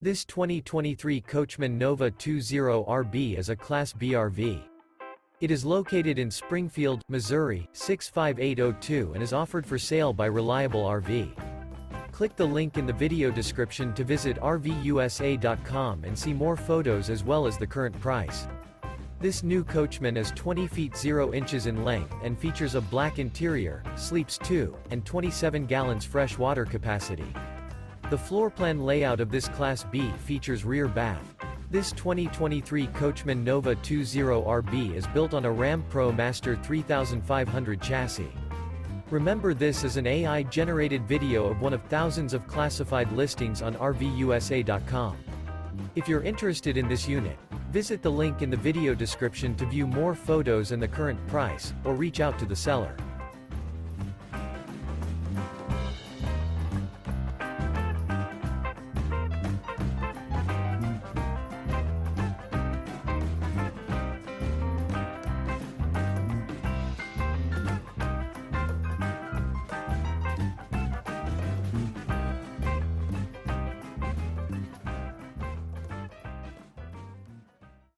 This 2023 Coachmen Nova 20RB is a Class B RV. It is located in Springfield, Missouri, 65802 and is offered for sale by Reliable RV. Click the link in the video description to visit RVUSA.com and see more photos as well as the current price. This new Coachmen is 20 feet 0 inches in length and features a black interior, sleeps 2, and 27 gallons fresh water capacity. The floor plan layout of this Class B features rear bath. This 2023 Coachmen Nova 20RB is built on a Ram Pro Master 3500 chassis. Remember, this is an AI-generated video of one of thousands of classified listings on RVUSA.com. If you're interested in this unit, visit the link in the video description to view more photos and the current price, or reach out to the seller.